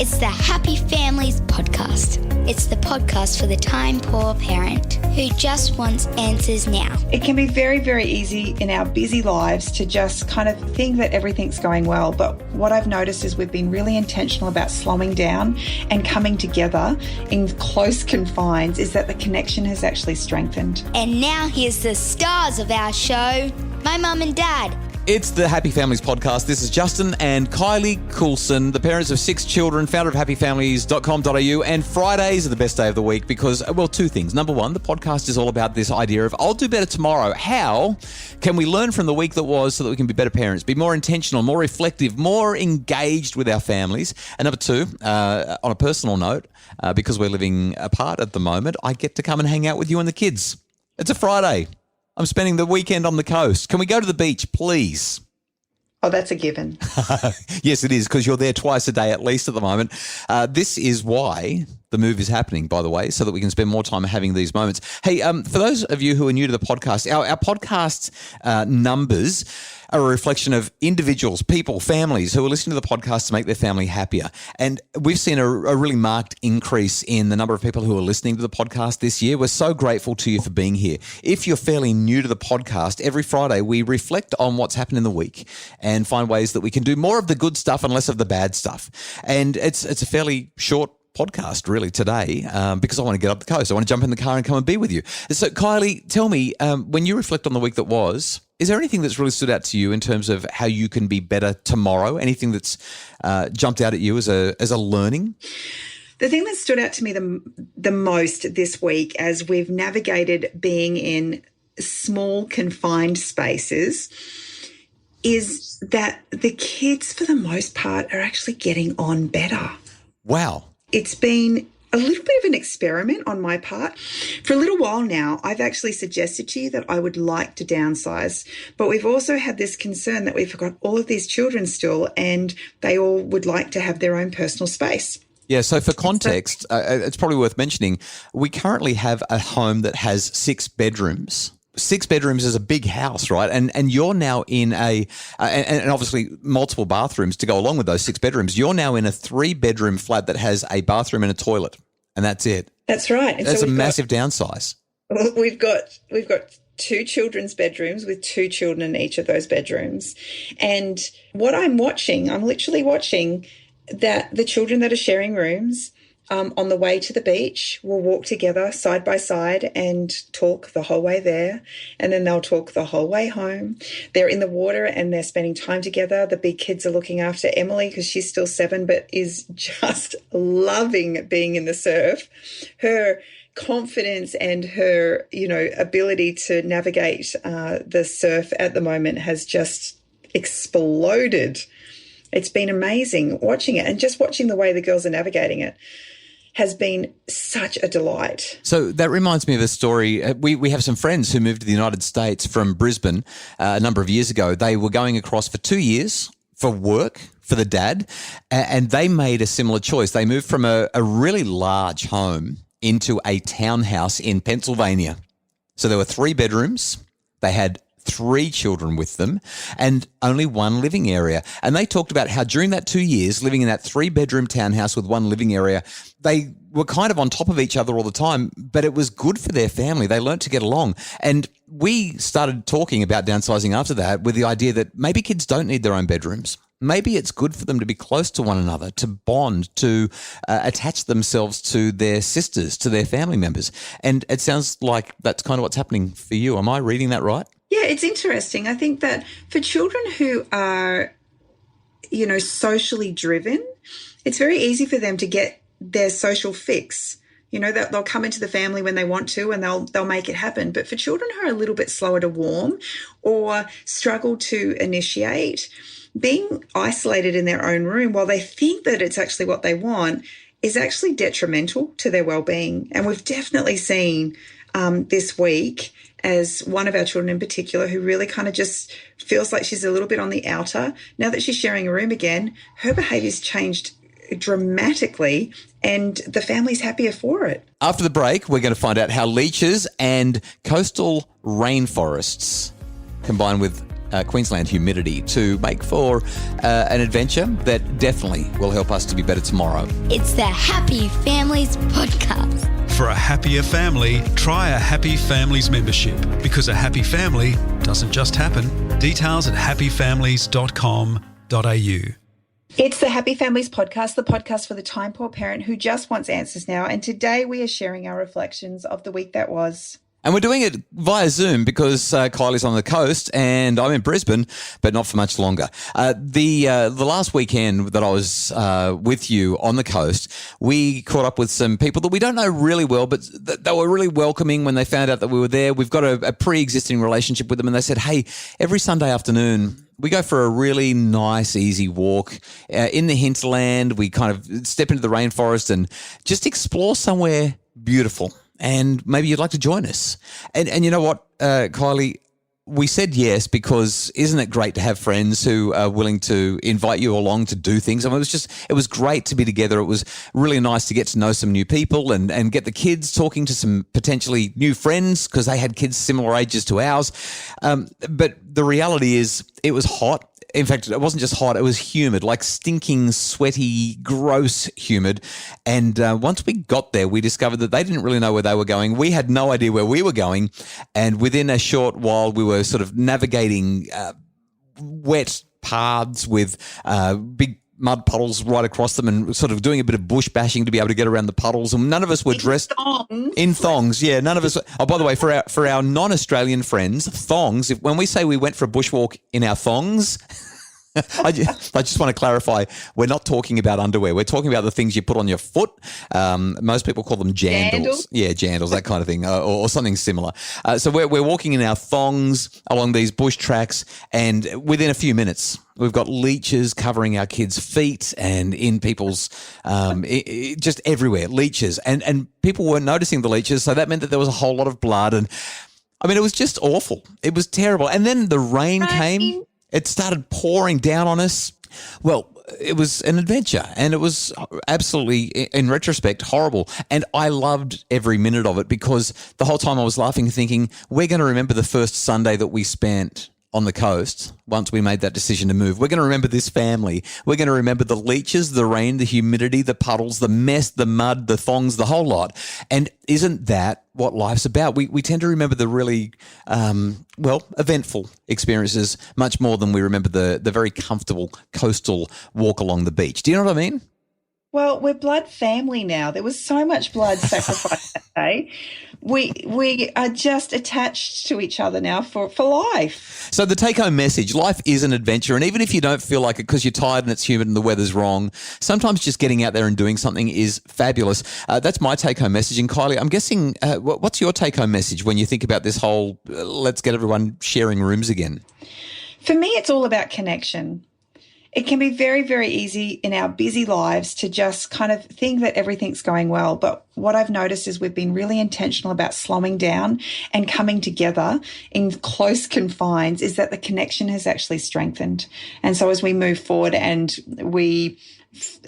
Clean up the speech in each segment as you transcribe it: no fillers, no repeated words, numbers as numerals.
It's the Happy Families podcast. It's the podcast for the time-poor parent who just wants answers now. It can be very, very easy in our busy lives to just kind of think that everything's going well. But what I've noticed is we've been really intentional about slowing down and coming together in close confines is that the connection has actually strengthened. And now here's the stars of our show, my mum and dad. It's the Happy Families podcast. This is Justin and Kylie Coulson, the parents of 6 children, founder of happyfamilies.com.au, and Fridays are the best day of the week because, well, 2 things. Number 1, the podcast is all about this idea of I'll do better tomorrow. How can we learn from the week that was so that we can be better parents, be more intentional, more reflective, more engaged with our families? And number 2, on a personal note, because we're living apart at the moment, I get to come and hang out with you and the kids. It's a Friday. I'm spending the weekend on the coast. Can we go to the beach, please? Oh, that's a given. Yes, it is, because you're there twice a day at least at the moment. This is why the move is happening, by the way, so that we can spend more time having these moments. Hey, for those of you who are new to the podcast, our podcast numbers are a reflection of individuals, people, families who are listening to the podcast to make their family happier. And we've seen a really marked increase in the number of people who are listening to the podcast this year. We're so grateful to you for being here. If you're fairly new to the podcast, every Friday we reflect on what's happened in the week and find ways that we can do more of the good stuff and less of the bad stuff. And it's a fairly short podcast really today because I want to get up the coast. I want to jump in the car and come and be with you. So Kylie, tell me, when you reflect on the week that was, is there anything that's really stood out to you in terms of how you can be better tomorrow? Anything that's jumped out at you as a learning? The thing that stood out to me the most this week as we've navigated being in small confined spaces is that the kids for the most part are actually getting on better. Wow. It's been a little bit of an experiment on my part. For a little while now, I've actually suggested to you that I would like to downsize, but we've also had this concern that we've got all of these children still and they all would like to have their own personal space. Yeah, so for context, it's probably worth mentioning, we currently have a home that has 6 bedrooms. 6 bedrooms is a big house, right? And you're now in and obviously multiple bathrooms to go along with those 6 bedrooms. You're now in a 3-bedroom flat that has a bathroom and a toilet, and that's it. That's right. And that's so a massive downsize. We've got 2 children's bedrooms with 2 children in each of those bedrooms. And what I'm literally watching that the children that are sharing rooms on the way to the beach, we'll walk together side by side and talk the whole way there. And then they'll talk the whole way home. They're in the water and they're spending time together. The big kids are looking after Emily because she's still 7, but is just loving being in the surf. Her confidence and her, ability to navigate the surf at the moment has just exploded. It's been amazing watching it, and just watching the way the girls are navigating it has been such a delight. So that reminds me of a story. We have some friends who moved to the United States from Brisbane a number of years ago. They were going across for 2 years for work for the dad, and they made a similar choice. They moved from a really large home into a townhouse in Pennsylvania. So there were 3 bedrooms. They had 3 children with them and only 1 living area. And they talked about how during that 2 years living in that 3-bedroom townhouse with 1 living area, they were kind of on top of each other all the time, but it was good for their family. They learned to get along. And we started talking about downsizing after that with the idea that maybe kids don't need their own bedrooms. Maybe it's good for them to be close to one another, to bond, to attach themselves to their sisters, to their family members. And it sounds like that's kind of what's happening for you. Am I reading that right? Yeah, it's interesting. I think that for children who are, socially driven, it's very easy for them to get their social fix. They'll come into the family when they want to and they'll make it happen. But for children who are a little bit slower to warm or struggle to initiate, being isolated in their own room while they think that it's actually what they want is actually detrimental to their well-being. And we've definitely seen this week as one of our children in particular who really kind of just feels like she's a little bit on the outer. Now that she's sharing a room again, her behaviour's changed dramatically and the family's happier for it. After the break, we're going to find out how leeches and coastal rainforests combine with Queensland humidity to make for an adventure that definitely will help us to be better tomorrow. It's the Happy Families Podcast. For a happier family, try a Happy Families membership, because a happy family doesn't just happen. Details at happyfamilies.com.au. It's the Happy Families Podcast, the podcast for the time poor parent who just wants answers now. And today we are sharing our reflections of the week that was. And we're doing it via Zoom because Kylie's on the coast and I'm in Brisbane, but not for much longer. The last weekend that I was with you on the coast, we caught up with some people that we don't know really well, but they were really welcoming when they found out that we were there. We've got a pre-existing relationship with them, and they said, hey, every Sunday afternoon, we go for a really nice, easy walk in the hinterland. We kind of step into the rainforest and just explore somewhere beautiful. And maybe you'd like to join us. And you know what, Kylie, we said yes because isn't it great to have friends who are willing to invite you along to do things? I mean, it was great to be together. It was really nice to get to know some new people and get the kids talking to some potentially new friends because they had kids similar ages to ours. But the reality is it was hot. In fact, it wasn't just hot, it was humid, like stinking, sweaty, gross humid. And once we got there, we discovered that they didn't really know where they were going. We had no idea where we were going. And within a short while, we were sort of navigating wet paths with big mud puddles right across them and sort of doing a bit of bush bashing to be able to get around the puddles. And none of us were dressed in thongs. Yeah, none of us. Oh, by the way, for our non-Australian friends, thongs, when we say we went for a bushwalk in our thongs, I just want to clarify, we're not talking about underwear. We're talking about the things you put on your foot. Most people call them jandals. Yeah, jandals, that kind of thing, or something similar. So we're walking in our thongs along these bush tracks, and within a few minutes, we've got leeches covering our kids' feet and in people's, just everywhere, leeches. And people weren't noticing the leeches, so that meant that there was a whole lot of blood. And I mean, it was just awful. It was terrible. And then the rain came. It started pouring down on us. Well, it was an adventure, and it was absolutely, in retrospect, horrible. And I loved every minute of it because the whole time I was laughing, thinking, we're going to remember the first Sunday that we spent on the coast once we made that decision to move. We're going to remember this family. We're going to remember the leeches, the rain, the humidity, the puddles, the mess, the mud, the thongs, the whole lot. And isn't that what life's about? We tend to remember the really, eventful experiences much more than we remember the very comfortable coastal walk along the beach. Do you know what I mean? Well, we're blood family now. There was so much blood sacrificed that day. We are just attached to each other now for life. So the take-home message, life is an adventure, and even if you don't feel like it because you're tired and it's humid and the weather's wrong, sometimes just getting out there and doing something is fabulous. That's my take-home message. And Kylie, I'm guessing, what's your take-home message when you think about this whole let's get everyone sharing rooms again? For me, it's all about connection. It can be very, very easy in our busy lives to just kind of think that everything's going well. But what I've noticed is we've been really intentional about slowing down and coming together in close confines, is that the connection has actually strengthened. And so as we move forward and we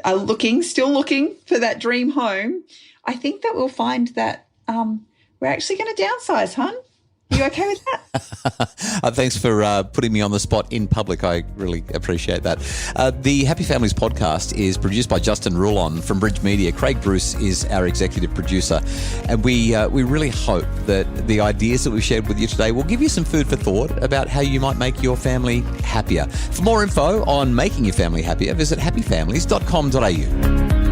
are still looking for that dream home, I think that we'll find that we're actually going to downsize, hon. Are you okay with that? Thanks for putting me on the spot in public. I really appreciate that. The Happy Families podcast is produced by Justin Rulon from Bridge Media. Craig Bruce is our executive producer. And we really hope that the ideas that we've shared with you today will give you some food for thought about how you might make your family happier. For more info on making your family happier, visit happyfamilies.com.au.